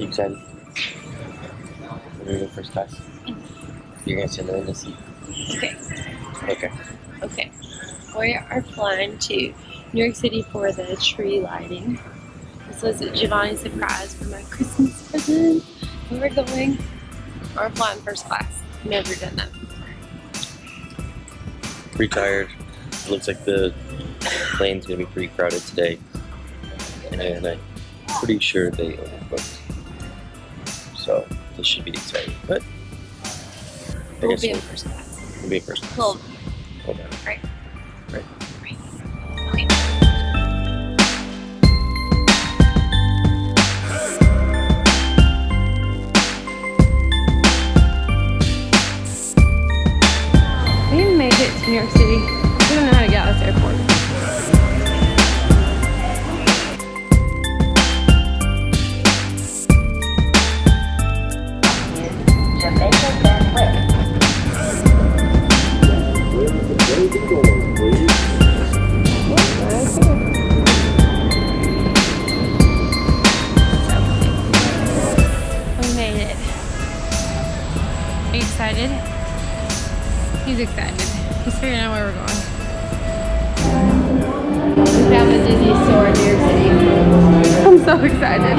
You excited? We're gonna go first class. You're gonna sit there in the seat. Okay. Okay. Okay. We are flying to New York City for the tree lighting. This was Giovanni's surprise for my Christmas present. We're going. We're flying first class. Never done that before. Pretty tired. It looks like the plane's gonna be pretty crowded today. And I'm pretty sure they overbooked. So this should be exciting. But We'll be in first class. We'll be in first class. Well, Hold on. right. Right. Right. Okay. We made it to New York City. We don't know how to get out of this airport. We made it. Are you excited? He's excited. He's figuring out where we're going. We found the Disney store in New York City. I'm so excited.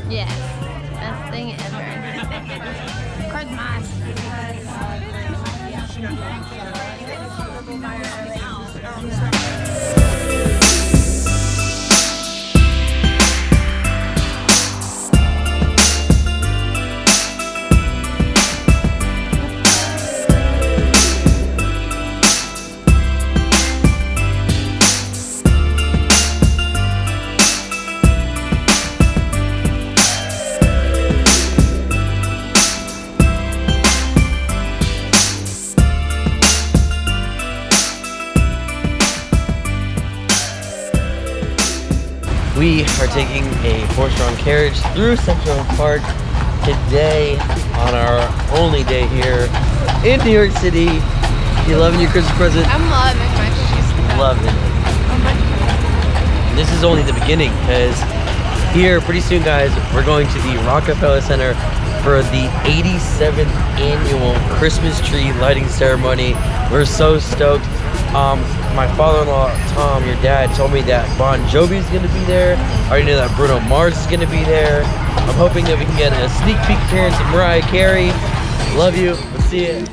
Yes, best thing ever. Of course, mine. We are taking a horse-drawn carriage through Central Park today on our only day here in New York City. You loving your Christmas present? I'm loving my Christmas present. Loving it. Oh my God. This is only the beginning, because here pretty soon, guys, we're going to the Rockefeller Center for the 87th annual Christmas tree lighting ceremony. We're so stoked. My father-in-law, Tom, your dad, told me that Bon Jovi's gonna be there. I already know that Bruno Mars is gonna be there. I'm hoping that we can get a sneak peek appearance of Mariah Carey. Love you. We'll see you.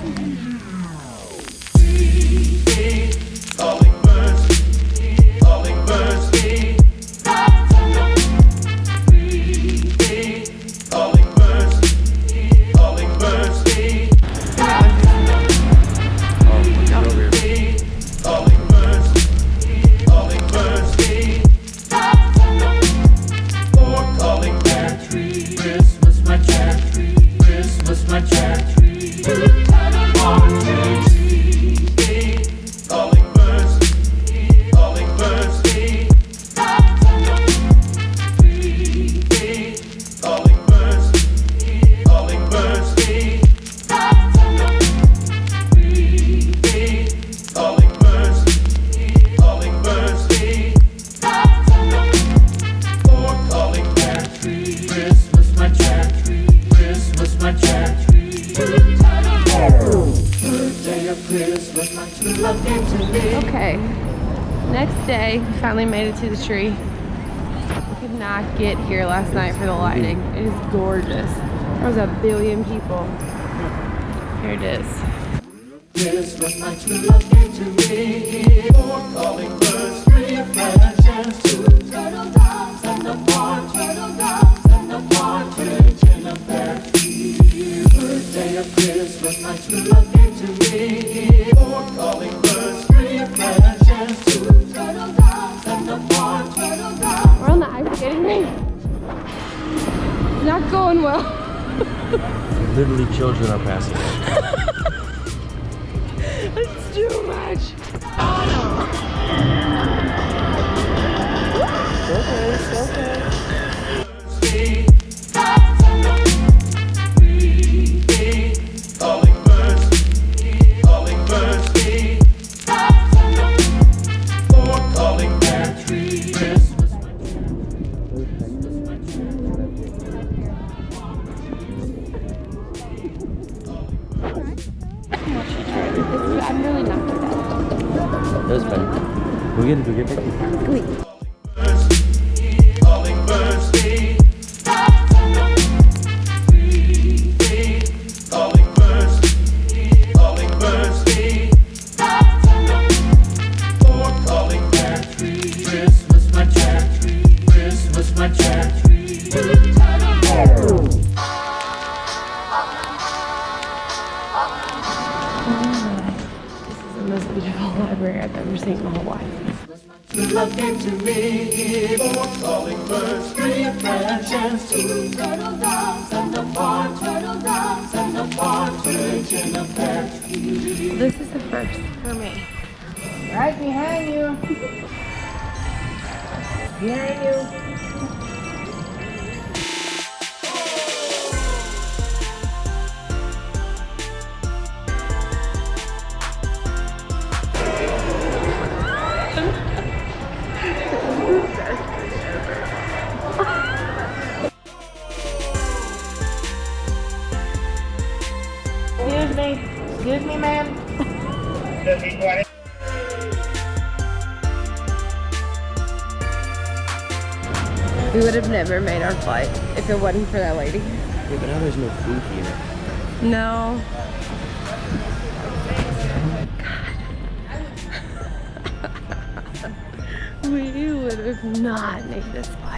Okay, next day, we finally made it to the tree. We could not get here last night for the lighting. It is gorgeous. There was a billion people. Here it is. This was my true love came to me. Four calling birds, three branches, two turtle doves, and a partridge in a pear tree. Birthday of Christmas, my true love came to me. Four calling birds, three branches, two turtle doves, and a partridge. We're on the ice skating rink. It's not going well. Literally children are passing. It's too much. I'm really not good at it. That was fun. We'll get back. Wait. Library I've ever seen in my whole life. Love came to me, four calling birds, three branches, two turtle doves, and a partridge in a pear tree. This is the first for me. Right behind you. Behind you. Excuse me, ma'am. We would have never made our flight if it wasn't for that lady. Yeah, but now there's no food here. No. God. We would have not made this flight.